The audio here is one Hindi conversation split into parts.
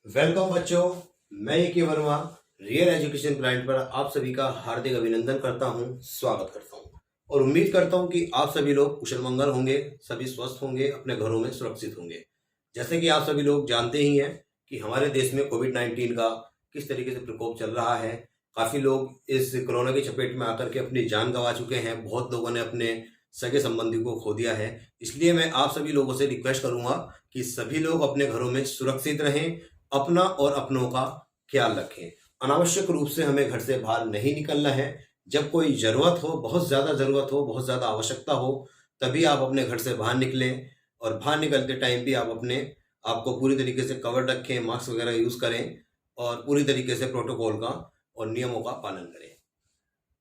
वेलकम बच्चों, मैं A K. Verma real education plant पर आप सभी का हार्दिक अभिनंदन करता हूं, स्वागत करता हूं और उम्मीद करता हूं कि आप सभी लोग कुशल मंगल होंगे, सभी स्वस्थ होंगे, अपने घरों में सुरक्षित होंगे। जैसे कि आप सभी लोग जानते ही हैं कि हमारे देश में कोविड-19 का किस तरीके से प्रकोप चल रहा है। काफी लोग इस कोरोना की चपेट में आकर के अपनी जान गंवा चुके हैं, बहुत लोगों ने अपने सगे संबंधी को खो दिया है। इसलिए मैं आप सभी लोगों से रिक्वेस्ट करूंगा कि सभी लोग अपने घरों में सुरक्षित रहें, अपना और अपनों का ख्याल रखें। अनावश्यक रूप से हमें घर से बाहर नहीं निकलना है। जब कोई जरूरत हो, बहुत ज्यादा जरूरत हो, बहुत ज्यादा आवश्यकता हो, तभी आप अपने घर से बाहर निकलें और बाहर निकलते टाइम भी आप अपने आपको पूरी तरीके से कवर रखें, मास्क वगैरह यूज करें और पूरी तरीके से प्रोटोकॉल का और नियमों का पालन करें।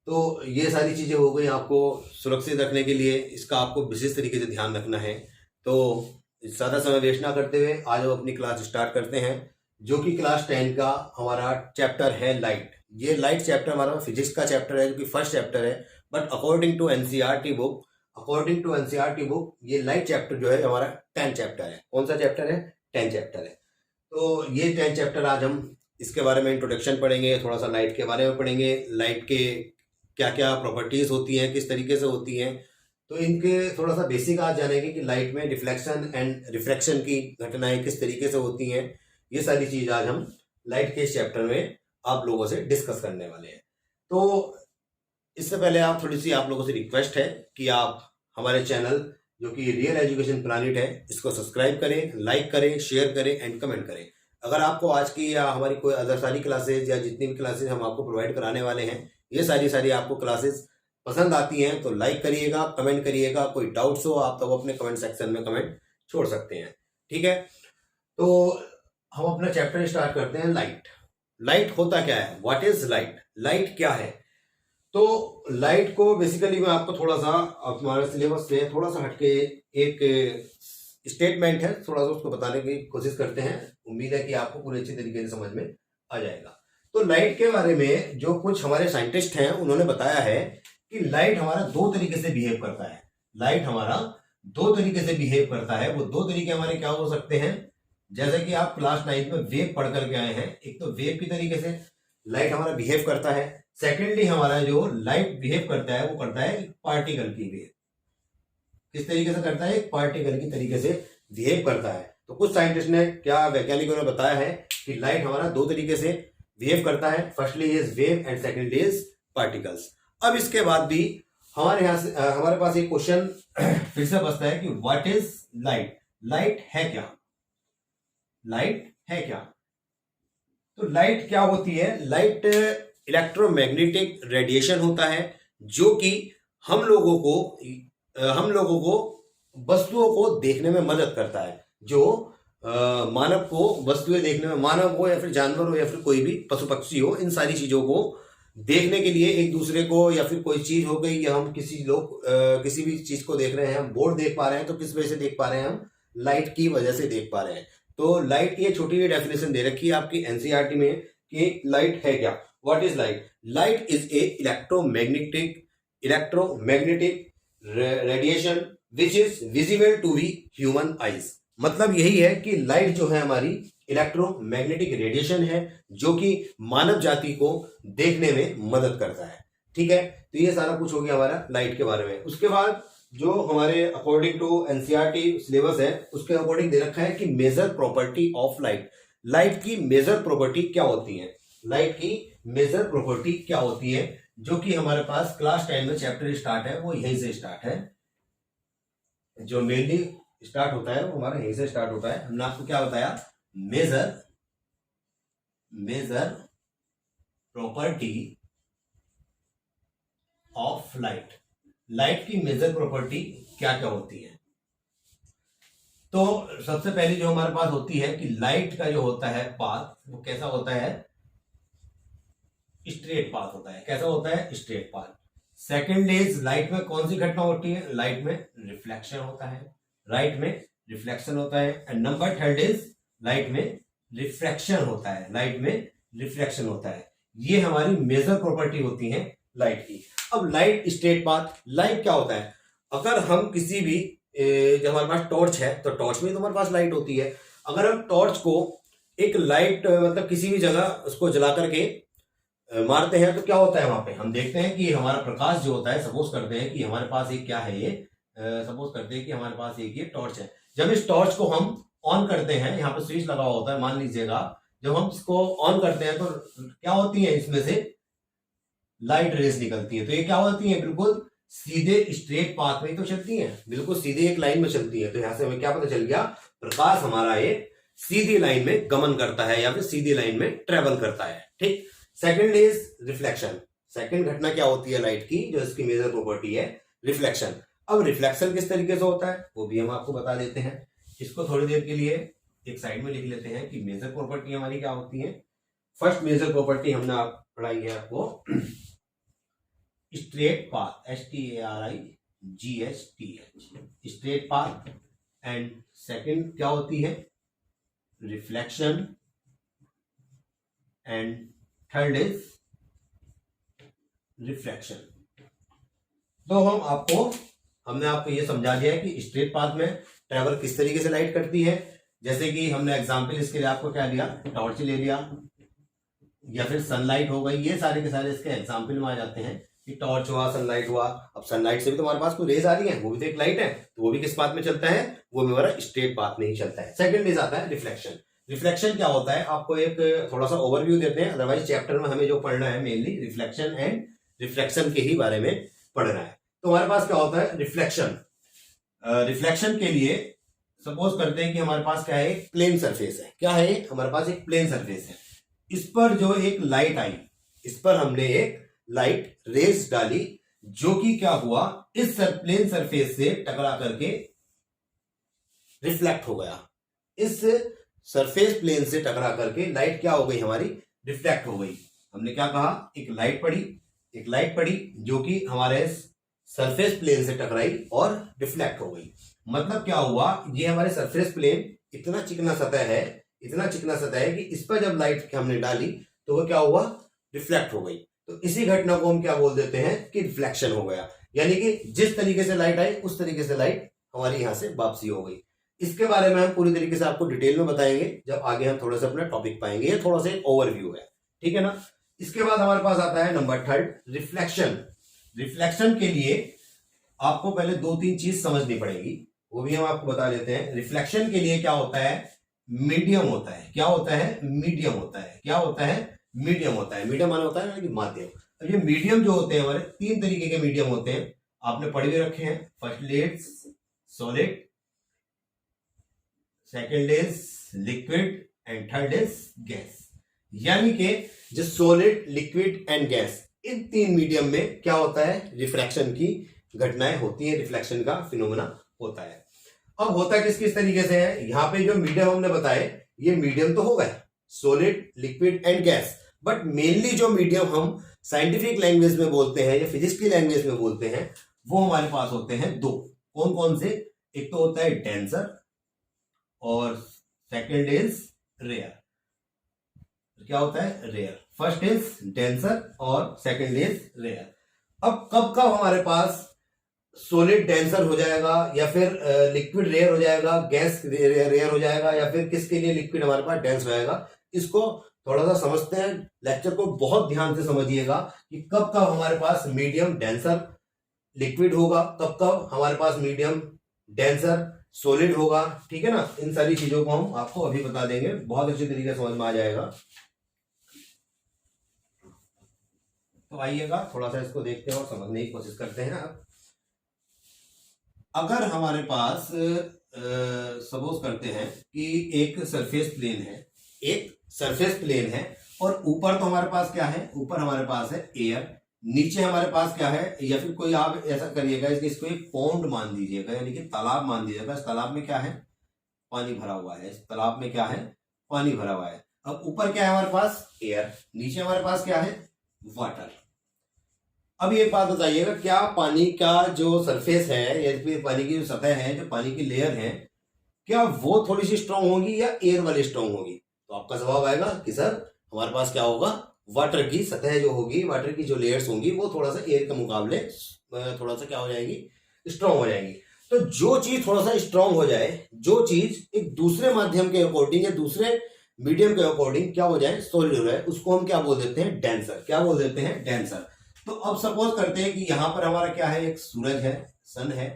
तो ये सारी चीजें हो गई आपको सुरक्षित रखने के लिए, इसका आपको विशेष तरीके से ध्यान रखना है। तो ज्यादा समय वेस्ट ना करते हुए आज हम अपनी क्लास स्टार्ट करते हैं, जो कि क्लास 10 का हमारा चैप्टर है लाइट। ये लाइट चैप्टर हमारा फिजिक्स का चैप्टर है, जो कि फर्स्ट चैप्टर है। But according to NCERT book ये लाइट चैप्टर जो है हमारा 10 चैप्टर है। कौन सा चैप्टर है? 10 चैप्टर है। तो ये 10 चैप्टर आज हम इसके बारे में इंट्रोडक्शन पढ़ेंगे, थोड़ा सा लाइट के बारे में पढ़ेंगे, लाइट के क्या क्या प्रॉपर्टीज होती हैं, किस तरीके से होती हैं। तो इनके थोड़ा सा बेसिक आज जानेंगे कि लाइट में रिफ्लेक्शन एंड रिफ्रैक्शन की घटनाएं किस तरीके से होती हैं। ये सारी चीज आज हम लाइट के इस चैप्टर में आप लोगों से डिस्कस करने वाले हैं। तो इससे पहले आप लोगों से रिक्वेस्ट है कि आप हमारे चैनल जो कि रियल एजुकेशन प्लानिट है, इसको सब्सक्राइब करें, लाइक करें, शेयर करें एंड कमेंट करें। अगर आपको आज की या हमारी कोई अदर सारी क्लासेज या जितनी भी क्लासेज हम आपको प्रोवाइड कराने वाले हैं, ये सारी आपको क्लासेस पसंद आती हैं तो लाइक करिएगा, कमेंट करिएगा। कोई डाउट्स हो आप तो अपने कमेंट सेक्शन में कमेंट छोड़ सकते हैं, ठीक है। तो हम अपना चैप्टर स्टार्ट करते हैं। लाइट होता क्या है? What is light? लाइट क्या है? तो लाइट को बेसिकली मैं आपको थोड़ा सा हमारे सिलेबस से थोड़ा सा हटके एक स्टेटमेंट है, थोड़ा सा उसको बताने की कोशिश करते हैं। उम्मीद है कि आपको पूरे अच्छी तरीके से समझ में आ जाएगा। तो लाइट के बारे में जो कुछ हमारे साइंटिस्ट हैं उन्होंने बताया है कि लाइट हमारा दो तरीके से बिहेव करता है। लाइट हमारा दो तरीके से बिहेव करता है। वो दो तरीके हमारे क्या हो सकते हैं? जैसे कि आप क्लास 9 में वेव पढ़ करके आए हैं, एक तो वेव की तरीके से लाइट हमारा बिहेव करता है। सेकेंडली हमारा जो लाइट बिहेव करता है वो करता है पार्टिकल की बिहेव। किस तरीके से करता है? पार्टिकल की तरीके से बिहेव करता है। तो कुछ साइंटिस्ट ने वैज्ञानिकों ने बताया है कि लाइट हमारा दो तरीके से बिहेव करता है। Firstly is wave and secondly is particles. अब इसके बाद भी हमारे पास एक क्वेश्चन फिर से बचता है कि व्हाट इज लाइट? लाइट है क्या? लाइट है क्या? तो लाइट क्या होती है? लाइट इलेक्ट्रोमैग्नेटिक रेडिएशन होता है, जो कि हम लोगों को वस्तुओं को देखने में मदद करता है। जो मानव को वस्तुएं देखने में, मानव हो या फिर जानवर हो या फिर कोई भी पशु पक्षी हो, इन सारी चीजों को देखने के लिए एक दूसरे को, या फिर कोई चीज हो गई या हम किसी भी चीज को देख रहे हैं, हम बोर्ड देख पा रहे हैं तो किस वजह से देख पा रहे हैं? हम लाइट की वजह से देख पा रहे हैं। तो लाइट की एक छोटी डेफिनेशन दे रखी है आपकी एनसीईआरटी में कि लाइट है क्या? What is light? Light is a electromagnetic radiation which is visible to we human eyes. मतलब यही है कि लाइट जो है हमारी इलेक्ट्रोमैग्नेटिक रेडिएशन है, जो कि मानव जाति को देखने में मदद करता है, ठीक है। तो ये सारा कुछ हो गया हमारा लाइट के बारे में। उसके बाद जो हमारे अकॉर्डिंग टू एनसीईआरटी सिलेबस है, उसके अकॉर्डिंग दे रखा है कि major property of light. Light की मेजर प्रॉपर्टी क्या होती है? लाइट की मेजर प्रॉपर्टी क्या होती है, जो कि हमारे पास क्लास 10 में चैप्टर स्टार्ट है, वो यहीं से स्टार्ट है। जो मेनली स्टार्ट होता है वो हमारा यहीं से स्टार्ट होता है। हमने आपको क्या बताया? Major property of light. Light की मेजर प्रॉपर्टी क्या क्या होती है? तो सबसे पहले जो हमारे पास होती है कि लाइट का जो होता है पाथ, वो कैसा होता है? स्ट्रेट पाथ होता है। कैसा होता है? Straight path. Second is light में कौन सी घटना होती है? लाइट में रिफ्लेक्शन होता है। राइट में रिफ्लेक्शन होता है। And number third is light में रिफ्रैक्शन होता है। लाइट में रिफ्रैक्शन होता है। ये हमारी मेजर प्रॉपर्टी होती है लाइट की। अब लाइट स्ट्रेट पाथ, लाइट क्या होता है? अगर हम किसी भी जब हमारे पास टॉर्च है तो टॉर्च में तो हमारे पास लाइट होती है। अगर हम टॉर्च को एक लाइट मतलब किसी भी जगह उसको जला करके मारते हैं तो क्या होता है वहां पे, हम देखते हैं कि हमारा प्रकाश जो होता है, सपोज करते हैं कि हमारे पास एक क्या है ये, सपोज करते हैं कि हमारे पास एक ये टॉर्च है। जब इस टॉर्च को हम ऑन करते हैं, यहाँ पे स्विच लगा हुआ होता है मान लीजिएगा, जब हम इसको ऑन करते हैं तो क्या होती है, इसमें से लाइट रेज निकलती है। तो ये क्या होती है, बिल्कुल सीधे स्ट्रेट पाथ में तो चलती है, बिल्कुल सीधे एक लाइन में चलती है। तो यहां से हमें क्या पता चल गया, प्रकाश हमारा ये सीधी लाइन में गमन करता है या फिर सीधी लाइन में ट्रेवल करता है। ठीक। Second is reflection. सेकंड घटना क्या होती है लाइट की, जो इसकी मेजर प्रॉपर्टी है, रिफ्लेक्शन। अब रिफ्लेक्शन किस तरीके से होता है वो भी हम आपको बता देते हैं। इसको थोड़ी देर के लिए एक साइड में लिख लेते हैं कि मेजर प्रॉपर्टी हमारी क्या होती है। फर्स्ट मेजर प्रॉपर्टी हमने आप पढ़ाई है आपको, straight path, STARIGHT, straight path. And second क्या होती है, reflection. And third is reflection. तो हमने आपको ये समझा दिया है कि स्ट्रेट पाथ में ट्रेवल किस तरीके से लाइट करती है। जैसे कि हमने एग्जांपल इसके लिए आपको क्या दिया, टॉर्च ले लिया या फिर सनलाइट हो गई, ये सारे के सारे इसके एग्जांपल में आ जाते हैं कि टॉर्च हुआ, सनलाइट हुआ। अब सनलाइट से भी तो हमारे पास कोई रेज आ रही है, वो भी तो एक लाइट है, तो वो भी किस पाथ में चलता है, वो भी हमारा स्ट्रेट पाथ में ही चलता है। सेकंड इज आता है रिफ्लेक्शन। रिफ्लेक्शन क्या होता है, आपको एक थोड़ा सा ओवरव्यू देते हैं, अदरवाइज चैप्टर में हमें जो पढ़ना है मेनली रिफ्लेक्शन एंड रिफ्लेक्शन के ही बारे में पढ़ना है। तो हमारे पास क्या होता है रिफ्लेक्शन। रिफ्लेक्शन के लिए सपोज करते हैं कि हमारे पास क्या है, एक प्लेन सरफेस है। क्या है, हमारे पास एक प्लेन सरफेस है, इस पर जो एक लाइट आई, इस पर हमने एक लाइट रेज डाली, जो कि क्या हुआ, इस प्लेन सरफेस से टकरा करके रिफ्लेक्ट हो गया। इस सरफेस प्लेन से टकरा करके लाइट क्या हो गई हमारी, रिफ्लेक्ट हो गई। हमने क्या कहा, एक लाइट पड़ी जो कि हमारे सरफेस प्लेन से टकराई और रिफ्लेक्ट हो गई। मतलब क्या हुआ, ये हमारे सरफेस प्लेन इतना चिकना सतह है कि इस पर जब लाइट हमने डाली तो वो क्या हुआ, रिफ्लेक्ट हो गई। तो इसी घटना को हम क्या बोल देते हैं कि रिफ्लेक्शन हो गया। यानी कि जिस तरीके से लाइट आई उस तरीके से लाइट हमारी यहां से वापसी हो गई। इसके बारे में हम पूरी तरीके से आपको डिटेल में बताएंगे जब आगे हम थोड़ा सा अपना टॉपिक पाएंगे। ये थोड़ा सा एक ओवरव्यू है, ठीक है ना। इसके बाद हमारे पास आता है नंबर थर्ड, रिफ्लेक्शन। रिफ्लेक्शन के लिए आपको पहले 2-3 चीज समझनी पड़ेगी, वो भी हम आपको बता देते हैं। रिफ्लेक्शन के लिए क्या होता है, मीडियम होता है। क्या होता है, मीडियम होता है। क्या होता है, मीडियम होता है। मीडियम माना होता है कि माध्यम। अब ये मीडियम जो होते हैं हमारे 3 तरीके के मीडियम होते हैं, आपने पढ़ भी रखे हैं। First is solid, second is liquid and third is gas. यानी कि जो solid, liquid and gas, in 3 medium में क्या होता है, रिफ्रैक्शन की घटनाएं होती है, रिफ्लेक्शन का फिनोमेना होता है। अब होता किस किस तरीके से है, यहाँ पे जो मीडियम हमने बताए ये मीडियम तो हो गए, solid, liquid and gas. But mainly जो मीडियम हम साइंटिफिक लैंग्वेज में बोलते हैं या फिजिक्स की लैंग्वेज में बोलते हैं, वो हमारे पास होते हैं 2। कौन कौन से, एक तो होता है डेंसर और सेकेंड इज रेयर। क्या होता है, रेयर। फर्स्ट इज डेंसर और सेकेंड इज रेयर। अब कब कब हमारे पास सॉलिड डेंसर हो जाएगा या फिर लिक्विड रेयर हो जाएगा, गैस रेयर हो जाएगा, या फिर किसके लिए लिक्विड हमारे पास डेंस हो जाएगा, इसको थोड़ा सा समझते हैं। लेक्चर को बहुत ध्यान से समझिएगा कि कब कब हमारे पास मीडियम डेंसर लिक्विड होगा, कब कब हमारे पास मीडियम डेंसर सॉलिड होगा, ठीक है ना। इन सारी चीजों को हम आपको अभी बता देंगे, बहुत अच्छे तरीके से समझ में आ जाएगा। तो आइएगा थोड़ा सा इसको देखते हैं और समझने की कोशिश करते हैं। अब अगर हमारे पास सपोज करते हैं कि एक सरफेस प्लेन है, और ऊपर तो हमारे पास क्या है, ऊपर हमारे पास है एयर, नीचे हमारे पास क्या है, या फिर कोई आप ऐसा करिएगा, इसको एक पॉन्ड मान दीजिएगा, यानी कि तालाब मान दीजिएगा। इस तालाब में क्या है, पानी भरा हुआ है। इस तालाब में क्या है, पानी भरा हुआ है। अब ऊपर क्या है हमारे पास, एयर, नीचे हमारे पास क्या है, वाटर। अब ये बात बताइएगा, क्या पानी का जो सरफेस है या फिर पानी की जो सतह है, जो पानी की लेयर है, क्या वो थोड़ी सी स्ट्रांग होगी या एयर वाली स्ट्रांग होगी? तो आपका जवाब आएगा कि सर हमारे पास क्या होगा, वाटर की सतह जो होगी, वाटर की जो लेयर्स होंगी, वो थोड़ा सा एयर के मुकाबले थोड़ा सा क्या हो जाएगी, स्ट्रांग हो जाएगी। तो जो चीज थोड़ा सा स्ट्रांग हो जाए, जो चीज एक दूसरे माध्यम के अकॉर्डिंग या दूसरे मीडियम के अकॉर्डिंग क्या हो जाए, सॉलिड हो जाए, उसको हम क्या बोल देते हैं, डेंसर। क्या बोल देते हैं, डेंसर। तो अब सपोज करते हैं कि यहाँ पर हमारा क्या है, एक सूरज है, सन है,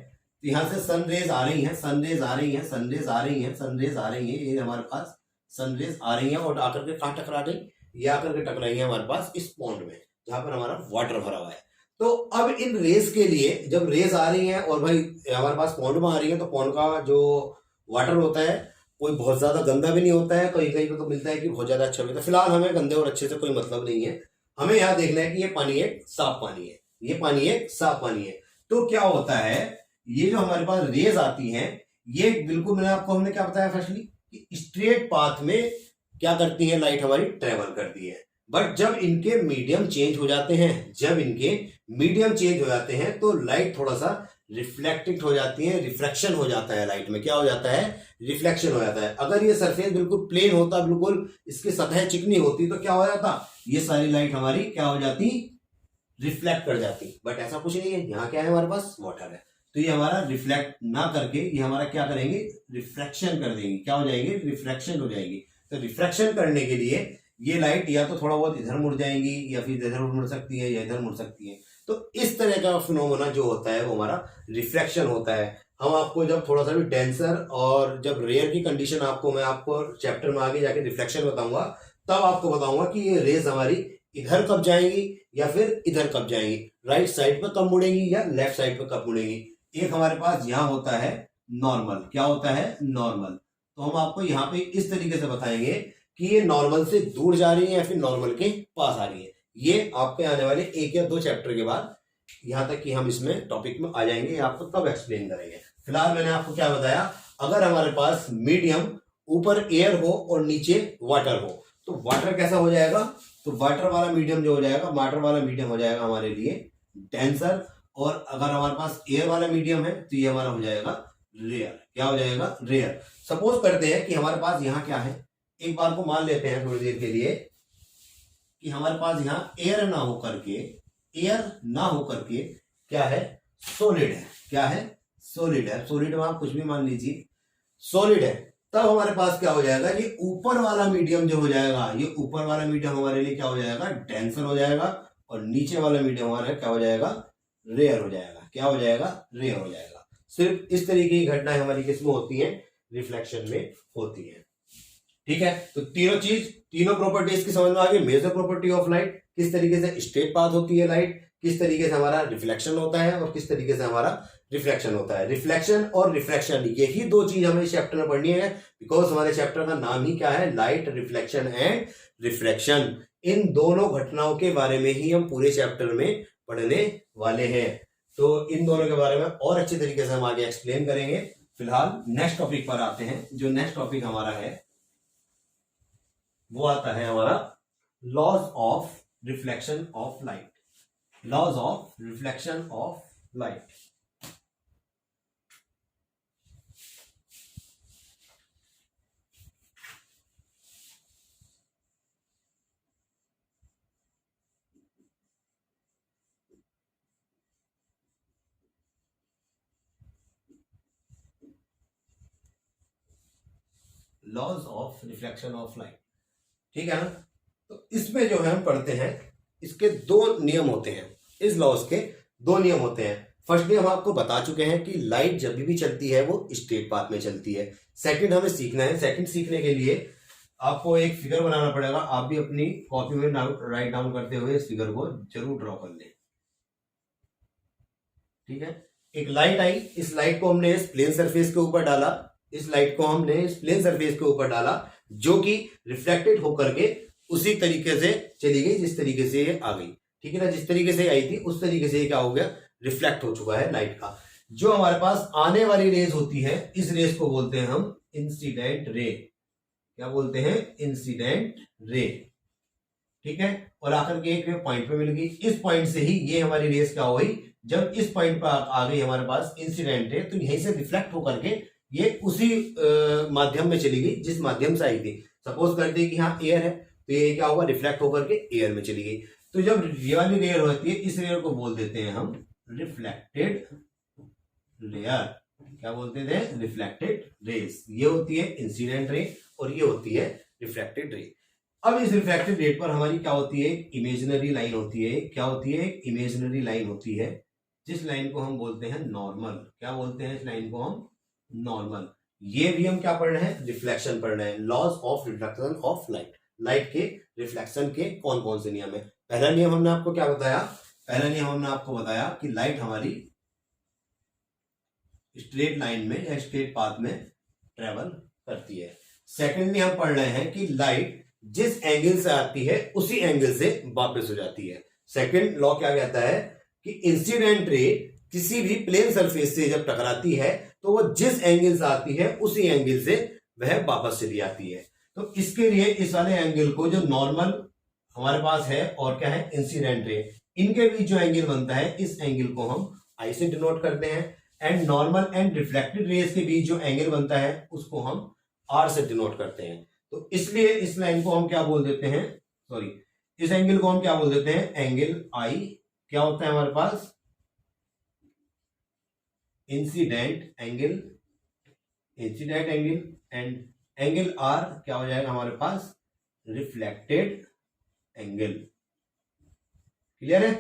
तो यहाँ से सन रेज आ रही है, सन रेज आ रही है, सन रेज आ रही है, सन रेज आ रही है, ये हमारे पास सन रेज आ रही है और आकर के कहाँ टकरा गई, ये आकर के टकराई है हमारे पास इस पॉन्ड में जहां पर हमारा वाटर भरा हुआ है। तो अब इन रेस के लिए जब रेस आ रही है और भाई हमारे पास पॉन्ड में आ रही है, तो पॉन्ड का जो वाटर होता है कोई बहुत ज्यादा गंदा भी नहीं होता है, कहीं कहीं पे तो मिलता है कि बहुत ज्यादा अच्छा भी होता है। फिलहाल हमें गंदे और अच्छे से कोई मतलब नहीं है, हमें यहाँ देखना है कि ये पानी एक साफ पानी है, ये पानी एक साफ पानी है। तो क्या होता है, ये जो हमारे पास रेज आती हैं, ये बिल्कुल हमने क्या बताया फर्स्टली, कि स्ट्रेट पाथ में क्या करती है, लाइट हमारी ट्रेवल करती है। बट जब इनके मीडियम चेंज हो जाते हैं, जब इनके मीडियम चेंज हो जाते हैं, तो लाइट थोड़ा सा रिफ्लेक्टेड हो जाती है, रिफ्लेक्शन हो जाता है लाइट में, क्या हो जाता है, रिफ्लेक्शन हो जाता है। अगर ये सरफेस बिल्कुल प्लेन होता, बिल्कुल इसकी सतह चिकनी होती, तो क्या हो जाता, ये सारी लाइट हमारी क्या हो जाती, रिफ्लेक्ट कर जाती। बट ऐसा कुछ नहीं है, यहाँ क्या है, हमारे पास वाटर है, तो ये हमारा रिफ्लेक्ट ना करके ये हमारा क्या करेंगे, रिफ्रैक्शन कर देंगे, क्या हो जाएंगे, रिफ्रैक्शन हो जाएगी। तो रिफ्रैक्शन करने के लिए ये लाइट या तो थोड़ा बहुत इधर मुड़ जाएंगी, या फिर इधर मुड़ सकती है, या इधर मुड़ सकती है। तो इस तरह का फिनोमेना जो होता है वो हमारा रिफ्रैक्शन होता है। हम आपको जब थोड़ा सा भी डेंसर और जब रेयर की कंडीशन मैं आपको चैप्टर में आगे जाके रिफ्लेक्शन बताऊंगा, तब आपको बताऊंगा कि ये रेज हमारी इधर कब जाएंगी या फिर इधर कब जाएंगी, राइट साइड पे कब मुड़ेंगी या लेफ्ट साइड पे कब मुड़ेंगी। एक हमारे पास यहाँ होता है नॉर्मल, क्या होता है, नॉर्मल। तो हम आपको यहाँ पे इस तरीके से बताएंगे कि ये नॉर्मल से दूर जा रही है या फिर नॉर्मल के पास आ रही है। ये आपके आने वाले 1 या 2 चैप्टर के बाद यहाँ तक कि हम इसमें टॉपिक में आ जाएंगे, आपको तब एक्सप्लेन करेंगे। फिलहाल मैंने आपको क्या बताया, अगर हमारे पास मीडियम ऊपर एयर हो और नीचे वाटर हो, तो वाटर कैसा हो जाएगा, तो वाटर वाला मीडियम जो हो जाएगा, वाटर वाला मीडियम हो जाएगा हमारे लिए डेंसर, और अगर हमारे पास एयर वाला मीडियम है तो ये हमारा हो जाएगा रेयर। क्या हो जाएगा, रेयर। सपोज करते हैं कि हमारे पास यहाँ क्या है, एक बार को मान लेते हैं थोड़ी देर के लिए कि हमारे पास यहाँ एयर ना हो करके क्या है, सॉलिड है। क्या है, सॉलिड है। सॉलिड में आप कुछ भी मान लीजिए, सॉलिड है। तब हमारे पास क्या हो जाएगा, ये ऊपर वाला मीडियम जो हो जाएगा, ये ऊपर वाला मीडियम हमारे लिए क्या हो जाएगा, डेंसर हो जाएगा, और नीचे वाला मीडियम हमारा क्या हो जाएगा, रेयर हो जाएगा। क्या हो जाएगा, रेयर हो जाएगा। सिर्फ इस तरीके की घटनाएं हमारी किसमें होती हैं, रिफ्लेक्शन में होती है। ठीक है, तो तीनों प्रॉपर्टीज की समझ में आ गई। मेजर प्रॉपर्टी ऑफ लाइट, किस तरीके से स्ट्रेट पाथ होती है लाइट, किस तरीके से हमारा रिफ्लेक्शन होता है, और किस तरीके से हमारा रिफ्लेक्शन होता है। रिफ्लेक्शन और रिफ्रैक्शन, यही 2 चीज हमें इस चैप्टर में पढ़नी है, बिकॉज हमारे चैप्टर का नाम ही क्या है, लाइट, रिफ्लेक्शन एंड रिफ्रैक्शन। इन दोनों घटनाओं के बारे में ही हम पूरे चैप्टर में पढ़ने वाले हैं। तो इन दोनों के बारे में और अच्छे तरीके से हम आगे एक्सप्लेन करेंगे। फिलहाल नेक्स्ट टॉपिक पर आते हैं। जो नेक्स्ट टॉपिक हमारा है वो आता है हमारा laws of reflection of light. Laws of reflection of light. Laws of reflection of light, ठीक है ना। तो इसमें जो है हम पढ़ते हैं, इसके 2 नियम होते हैं। इस लॉज के 2 नियम होते हैं। फर्स्टली हम आपको बता चुके हैं कि लाइट जब भी चलती है वो स्ट्रेट पाथ में चलती है। सेकंड हमें सीखना है। सेकंड सीखने के लिए आपको एक फिगर बनाना पड़ेगा। आप भी अपनी कॉपी में राइट डाउन करते हुए इस फिगर को जरूर ड्रॉ कर लें। ठीक है, एक लाइट आई, इस लाइट को हमने इस प्लेन सरफेस के ऊपर डाला, इस लाइट को हमने इस प्लेन सरफेस के ऊपर डाला, जो कि रिफ्लेक्टेड होकर के उसी तरीके से चली गई जिस तरीके से ये आ गई। ठीक है ना, जिस तरीके से आई थी उस तरीके से ये क्या हो गया, रिफ्लेक्ट हो चुका है लाइट का। जो हमारे पास आने वाली रेज होती है, इस रेज को बोलते हैं हम इंसिडेंट रे। क्या बोलते हैं, इंसिडेंट रे। ठीक है, और आकर के एक पॉइंट पे मिल गई। इस पॉइंट से ही ये हमारी रेस क्या हो गई, जब इस पॉइंट पर आ गई हमारे पास इंसिडेंट रे, तो यहीं से रिफ्लेक्ट होकर के ये उसी माध्यम में चली गई जिस माध्यम से आई थी। सपोज करते हैं कि हाँ एयर है, तो ये क्या होगा, रिफ्लेक्ट होकर के एयर में चली गई। तो जब ये वाली लेयर होती है, इस लेयर को बोल देते हैं हम रिफ्लेक्टेड लेयर। क्या बोलते थे, रिफ्लेक्टेड रेस। ये होती है इंसिडेंट रे और ये होती है रिफ्लेक्टेड रे। अब इस रिफ्लेक्टेड रे पर हमारी क्या होती है, इमेजिनरी लाइन होती है। क्या होती है, इमेजिनरी लाइन होती है, जिस लाइन को हम बोलते हैं नॉर्मल। क्या बोलते हैं इस लाइन को हम, नॉर्मल। ये भी हम क्या पढ़ रहे हैं, रिफ्लेक्शन पढ़ रहे हैं, laws of reflection of light. Light के रिफ्लेक्शन के कौन कौन से नियम है। पहला नियम हमने आपको क्या बताया, पहला नियम हमने आपको बताया कि लाइट हमारी स्ट्रेट लाइन में या स्ट्रेट पाथ में ट्रेवल करती है। सेकेंडली हम पढ़ रहे हैं कि लाइट जिस एंगल से आती है उसी एंगल से वापस हो जाती है। सेकेंड लॉ क्या कहता है कि इंसिडेंट रे किसी भी प्लेन सरफेस से जब टकराती है तो वो जिस एंगल से आती है उसी एंगल से वह वापस चली आती है। तो इसके लिए इस वाले एंगल को जो नॉर्मल हमारे पास है और क्या है, इंसिडेंट रे, इनके बीच जो एंगल बनता है इस एंगल को हम आई से डिनोट करते हैं। And normal and reflected raise के बीच जो एंगल बनता है उसको हम आर से डिनोट करते हैं। तो इसलिए इस लाइन को हम क्या बोल देते हैं, सॉरी, इस एंगल को हम क्या बोल देते हैं, एंगल आई। क्या होता है हमारे पास, incident angle, incident angle. And angle R क्या हो जाएगा हमारे पास, रिफ्लेक्टेड एंगल। क्लियर है।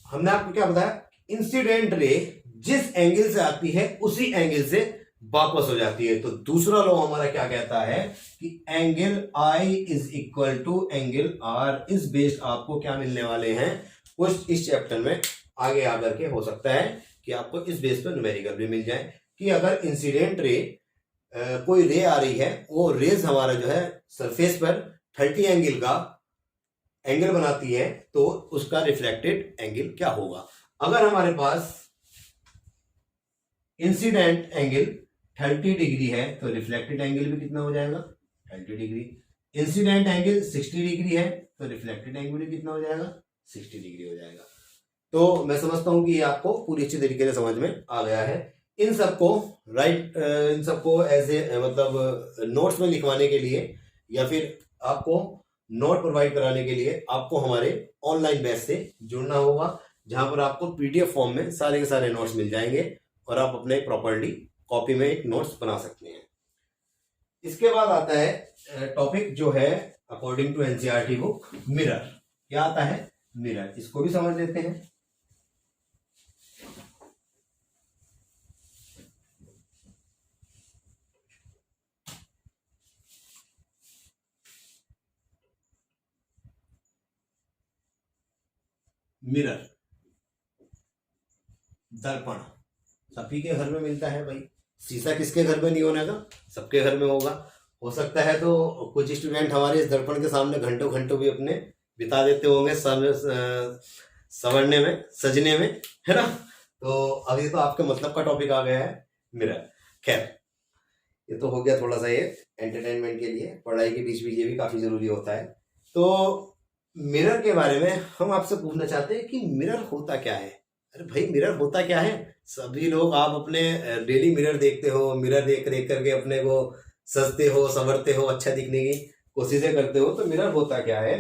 हमने आपको क्या बताया, इंसिडेंट रे जिस एंगल से आती है उसी एंगल से वापस हो जाती है। तो दूसरा लॉ हमारा क्या कहता है कि angle i is equal to angle r. इस बेस्ड आपको क्या मिलने वाले हैं कुछ इस चैप्टर में आगे आकर के, हो सकता है कि आपको इस बेस पर न्यूमेरिकल भी मिल जाए कि अगर इंसिडेंट रे कोई रे आ रही है, वो रेज हमारा जो है सरफेस पर 30 एंगल का एंगल बनाती है तो उसका रिफ्लेक्टेड एंगल क्या होगा। अगर हमारे पास इंसिडेंट एंगल 30 डिग्री है तो रिफ्लेक्टेड एंगल भी कितना हो जाएगा, 30 डिग्री। इंसिडेंट एंगल 60 डिग्री है तो रिफ्लेक्टेड एंगल भी कितना हो जाएगा, 60 डिग्री हो जाएगा। तो मैं समझता हूं कि ये आपको पूरी अच्छी तरीके से समझ में आ गया है। इन सबको इन सबको एज ए मतलब नोट्स में लिखवाने के लिए या फिर आपको नोट प्रोवाइड कराने के लिए आपको हमारे ऑनलाइन बैच से जुड़ना होगा, जहां पर आपको पीडीएफ फॉर्म में सारे के सारे नोट्स मिल जाएंगे और आप अपने प्रॉपर्ली कॉपी में एक नोट्स बना सकते हैं। इसके बाद आता है टॉपिक जो है according to NCERT book, mirror. क्या आता है, मिरर। इसको भी समझ लेते हैं। मिरर, दर्पण सभी के घर में मिलता है भाई। शीशा किसके घर में नहीं होने का, सबके घर में होगा। हो सकता है तो कुछ स्टूडेंट हमारे इस दर्पण के सामने घंटों घंटों भी अपने बिता देते होंगे संवरने में, सजने में, है ना। तो अभी तो आपके मतलब का टॉपिक आ गया है मिरर। खैर, ये तो हो गया थोड़ा सा ये एंटरटेनमेंट के लिए, पढ़ाई के बीच बीच ये भी काफी जरूरी होता है। तो मिरर के बारे में हम आपसे पूछना चाहते हैं कि मिरर होता क्या है। अरे भाई, मिरर होता क्या है। सभी लोग आप अपने डेली मिरर देखते हो, मिरर देख देख करके अपने को सजते हो, संवरते हो, अच्छा दिखने की कोशिशें करते हो। तो मिरर होता क्या है,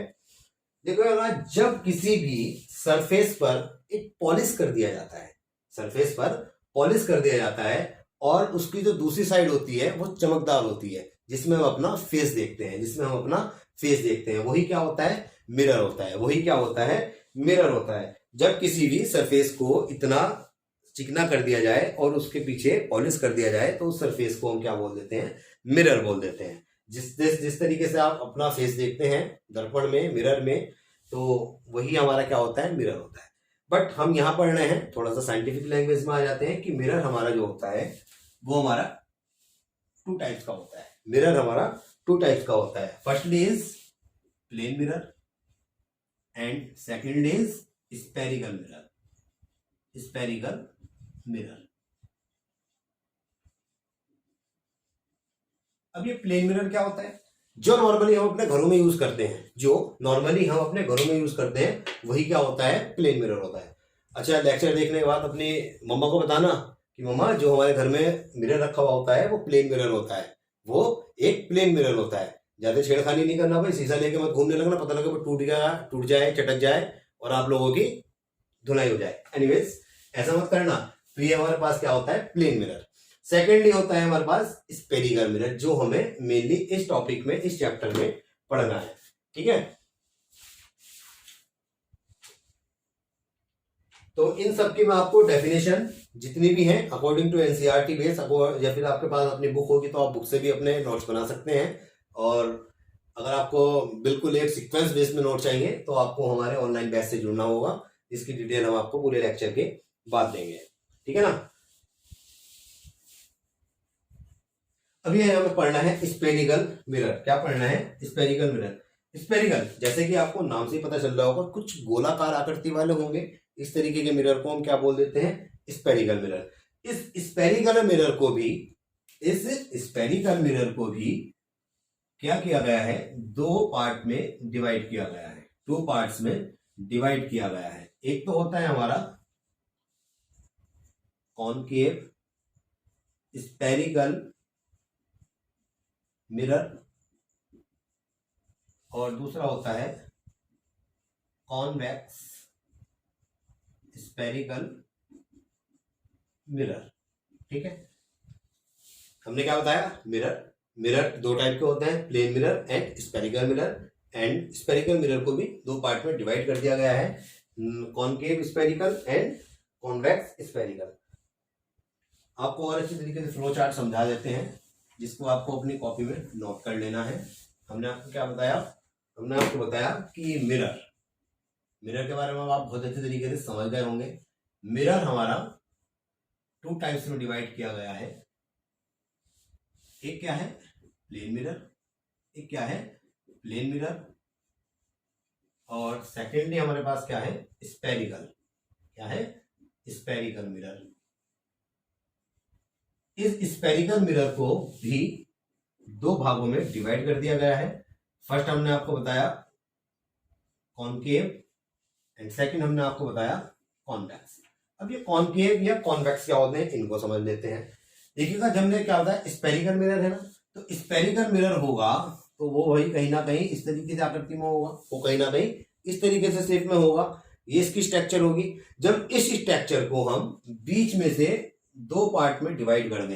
देखो यार, जब किसी भी सरफेस पर एक पॉलिश कर दिया जाता है, सरफेस पर पॉलिश कर दिया जाता है और उसकी जो दूसरी साइड होती है वो चमकदार होती है, जिसमें हम अपना फेस देखते हैं, जिसमें हम अपना फेस देखते हैं, वही क्या होता है, मिरर होता है। वही क्या होता है, मिरर होता है। जब किसी भी सरफेस को इतना चिकना कर दिया जाए और उसके पीछे पॉलिश कर दिया जाए तो उस सरफेस को हम क्या बोल देते हैं, मिरर बोल देते हैं। जिस तरीके से आप अपना फेस देखते हैं दर्पण में, मिरर में, तो वही हमारा क्या होता है, मिरर होता है। बट हम यहाँ पढ़ रहे हैं, थोड़ा सा साइंटिफिक लैंग्वेज में आ जाते हैं कि मिरर हमारा जो होता है वो हमारा 2 टाइप्स का होता है। मिरर हमारा 2 टाइप्स का होता है। First is plane mirror and second is spherical mirror. Spherical mirror. अब ये प्लेन मिरर क्या होता है, जो नॉर्मली हम अपने घरों में यूज करते हैं, जो नॉर्मली हम अपने घरों में यूज करते हैं वही क्या होता है, प्लेन मिरर होता है। अच्छा, लेक्चर देखने के बाद अपनी मम्मा को बताना कि मम्मा, जो हमारे घर में मिरर रखा हुआ होता है वो प्लेन मिरर होता है, वो एक प्लेन मिरर होता है। ज्यादा छेड़खानी नहीं करना भाई, शीशा लेके मत घूमने लगना, पता लगे वो टूट जाए, चटक जाए और आप लोगों की धुलाई हो जाए। एनीवेज, ऐसा मत करना। तो ये हमारे पास क्या होता है, प्लेन मिरर। सेकेंडली होता है हमारे पास स्पेरिकल मिरर, जो हमें मेनली इस टॉपिक में, इस चैप्टर में पढ़ना है। ठीक है, तो इन सब की मैं आपको डेफिनेशन जितनी भी हैं अकॉर्डिंग टू एनसीईआरटी बेस, या फिर आपके पास अपनी बुक होगी तो आप बुक से भी अपने नोट्स बना सकते हैं। और अगर आपको बिल्कुल एक सीक्वेंस बेस में नोट चाहिए तो आपको हमारे ऑनलाइन बैच से जुड़ना होगा, इसकी डिटेल हम आपको पूरे लेक्चर के बाद देंगे। ठीक है ना। अभी हमें पढ़ना है स्पेरिकल मिरर। क्या पढ़ना है? Spherical mirror. स्पेरिकल जैसे कि आपको नाम से ही पता चल रहा होगा, कुछ गोलाकार आकृति वाले होंगे। इस तरीके के मिरर को हम क्या बोल देते हैं? Spherical mirror. इस स्पेरिकल मिरर को भी क्या किया गया है? दो पार्ट में डिवाइड किया गया है। दो पार्ट्स में डिवाइड किया गया है। एक तो होता है हमारा कॉनकेव स्पेरिकल मिरर और दूसरा होता है कॉन्वेक्स स्पेरिकल मिरर। ठीक है, हमने क्या बताया? मिरर दो टाइप के होते हैं, plane mirror and spherical mirror. And spherical mirror को भी दो पार्ट में डिवाइड कर दिया गया है, concave spherical and convex spherical. आपको और अच्छी तरीके से फ्लो चार्ट समझा देते हैं, जिसको आपको अपनी कॉपी में नोट कर लेना है। हमने आपको क्या बताया? हमने आपको बताया कि मिरर के बारे में आप बहुत अच्छे तरीके से समझ गए होंगे। मिरर हमारा टू टाइप्स में डिवाइड किया गया है। एक क्या है? Plane mirror. एक क्या है? Plane mirror. और सेकेंडली हमारे पास क्या है? स्पेरिकल। क्या है? Spherical mirror. इस स्पेरिकल मिरर को भी दो भागों में डिवाइड कर दिया गया है। फर्स्ट हमने आपको बताया कॉनकेव एंड सेकंड हमने आपको बताया कॉन्वेक्स। अब ये कॉनकेव या कॉन्वेक्स क्या होते हैं, इनको समझ लेते हैं। देखिएगा, जब हमने क्या होता है, स्पेरिकल मिरर है ना, तो स्पेरिकल मिरर होगा तो वो वही कहीं ना कहीं इस तरीके से आकृति में होगा, वो कहीं ना कहीं इस तरीके से शेप में होगा। ये इसकी स्ट्रक्चर होगी। जब इस स्ट्रक्चर को हम बीच में से दो पार्ट में डिवाइड कर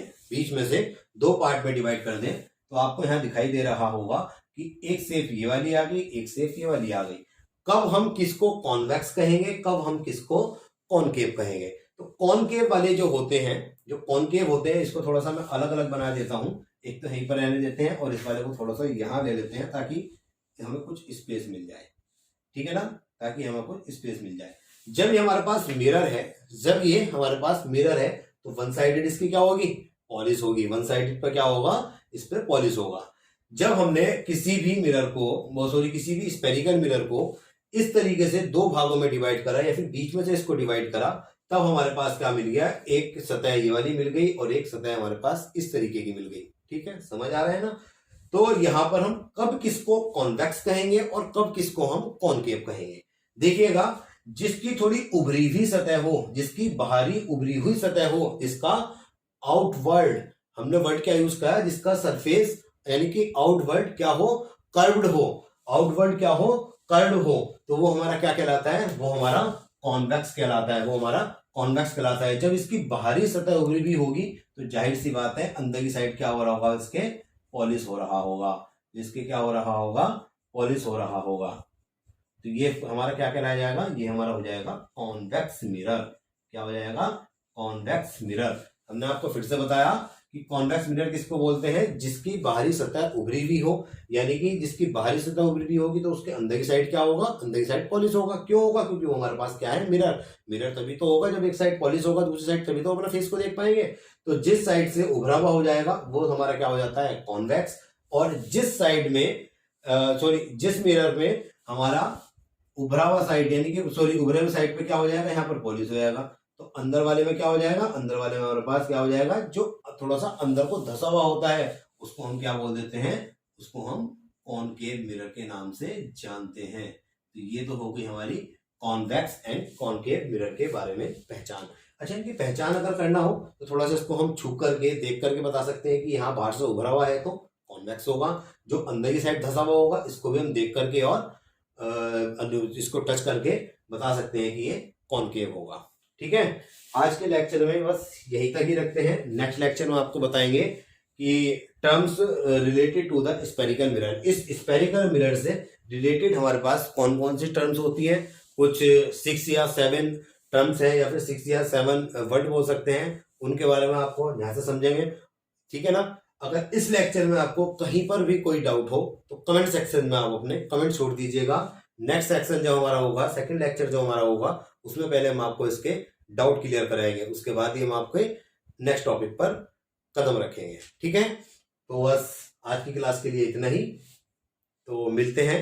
दें, तो आपको यहां दिखाई दे रहा होगा कि एक शेप ये वाली आ गई, एक शेप ये वाली आ गई। कब हम किसको कॉन्वेक्स कहेंगे, कब हम किसको कॉनकेव कहेंगे? तो कॉनकेव वाले जो कॉनकेव होते हैं, इसको थोड़ा सा मैं अलग अलग बना देता हूं। एक तो यहीं पर रहने देते हैं और इस वाले को थोड़ा सा यहां ले लेते हैं, ताकि हमें कुछ स्पेस मिल जाए। ठीक है ना, ताकि हमें कुछ स्पेस मिल जाए। जब ये हमारे पास मिरर है, तो वन साइडेड इसकी क्या होगी? पॉलिश होगी। वन साइडेड पर क्या होगा? इस पर पॉलिश होगा। जब हमने किसी भी स्पेरिकल मिरर को इस तरीके से दो भागों में डिवाइड करा, या फिर बीच में से इसको डिवाइड करा, तब हमारे पास क्या मिल गया? एक सतह ये वाली मिल गई और एक सतह हमारे पास इस तरीके की मिल गई। ठीक है, समझ आ रहा है ना। तो यहां पर हम कब किसको कॉन्वेक्स कहेंगे और कब किसको हम कॉनकेव कहेंगे? देखिएगा, जिसकी थोड़ी उभरी हुई सतह हो, जिसकी बाहरी उभरी हुई सतह हो, इसका आउटवर्ड, हमने वर्ड क्या यूज करा? जिसका सरफेस यानी कि आउटवर्ड क्या हो? कर्व्ड हो। आउटवर्ड क्या हो? कर्व्ड हो। तो वो हमारा क्या कहलाता है? वो हमारा कॉन्वेक्स कहलाता है। जब इसकी बाहरी सतह उभरी हुई होगी तो जाहिर सी बात है अंदर की साइड क्या हो रहा होगा? इसके पॉलिश हो रहा होगा। इसके क्या हो रहा होगा? पॉलिश हो रहा होगा। तो ये हमारा क्या कहलाया जाएगा? ये हमारा हो जाएगा कॉन्वेक्स मिरर। क्या हो जाएगा? Convex mirror. हमने आपको फिर से बताया कि कॉन्वेक्स मिरर किसको बोलते हैं? जिसकी बाहरी सतह उभरी हुई हो, यानी कि जिसकी बाहरी सतह उभरी हुई होगी तो उसके अंदर की साइड क्या होगा? अंदर की साइड पॉलिश होगा। क्यों होगा? क्योंकि वो हमारे पास क्या है? मिरर तभी तो होगा जब एक साइड पॉलिश होगा, दूसरी साइड तभी तो अपना फेस को देख पाएंगे। तो जिस साइड से उभरा हुआ हो जाएगा वो हमारा क्या हो जाता है? कॉन्वेक्स। और जिस मिरर में हमारा उभरा हुआ साइड, यानी कि उभरे हुए साइड पे क्या हो जाएगा? यहाँ पर पॉलिश हो जाएगा। तो अंदर वाले में क्या हो जाएगा? अंदर वाले में हमारे पास क्या हो जाएगा? जो थोड़ा सा अंदर को धसा हुआ होता है उसको हम क्या बोल देते हैं? उसको हम कॉनकेव मिरर के नाम से जानते हैं। तो ये तो हो गई हमारी कॉन्वेक्स एंड कॉनकेव मिरर के बारे में पहचान। अच्छा, इनकी पहचान अगर करना हो तो थोड़ा सा इसको हम छू करके देख करके बता सकते हैं कि यहाँ बाहर से उभरा हुआ है तो कॉन्वेक्स होगा। जो अंदर की साइड धसा हुआ होगा इसको भी हम देख करके और इसको टच करके बता सकते हैं कि ये कॉनकेव होगा। ठीक ठीक है, आज के लेक्चर में बस यही तक ही रखते हैं। नेक्स्ट लेक्चर में आपको बताएंगे कि terms related to the spherical mirror. इस स्पेरिकल मिरर से रिलेटेड हमारे पास कौन कौन सी टर्म्स होती हैं, कुछ 6 या 7 टर्म्स है या फिर 6 या 7 वर्ड बोल सकते हैं, उनके बारे में आपको यहाँ से समझेंगे। ठीक है ना। अगर इस लेक्चर में आपको कहीं पर भी कोई डाउट हो तो कमेंट सेक्शन में आप अपने कमेंट छोड़ दीजिएगा। नेक्स्ट सेक्शन जो हमारा होगा, सेकंड लेक्चर जो हमारा होगा, उसमें पहले हम आपको इसके डाउट क्लियर कराएंगे, उसके बाद ही हम आपके नेक्स्ट टॉपिक पर कदम रखेंगे। ठीक है, तो बस आज की क्लास के लिए इतना ही। तो मिलते हैं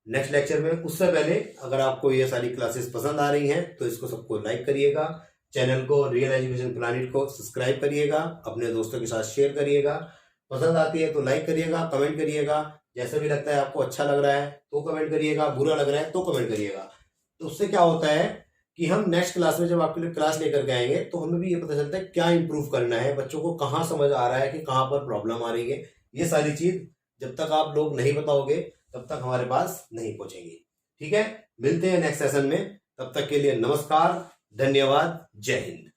नेक्स्ट लेक्चर में। उससे पहले अगर आपको ये सारी क्लासेस पसंद आ रही हैं तो इसको सबको लाइक करिएगा, चैनल को रियल एजुकेशन प्लानिट को सब्सक्राइब करिएगा, अपने दोस्तों के साथ शेयर करिएगा। पसंद आती है तो लाइक करिएगा, कमेंट करिएगा, जैसे भी लगता है आपको अच्छा लग रहा है तो कमेंट करिएगा, बुरा लग रहा है तो कमेंट करिएगा। तो उससे क्या होता है कि हम नेक्स्ट क्लास में जब आपके लिए क्लास लेकर के आएंगे तो हमें भी ये पता चलता है क्या इंप्रूव करना है, बच्चों को कहाँ समझ आ रहा है कि कहाँ पर प्रॉब्लम आ रही है। ये सारी चीज जब तक आप लोग नहीं बताओगे तब तक हमारे पास नहीं पहुंचेंगी। ठीक है, मिलते हैं नेक्स्ट सेशन में, तब तक के लिए नमस्कार, धन्यवाद, जय हिंद।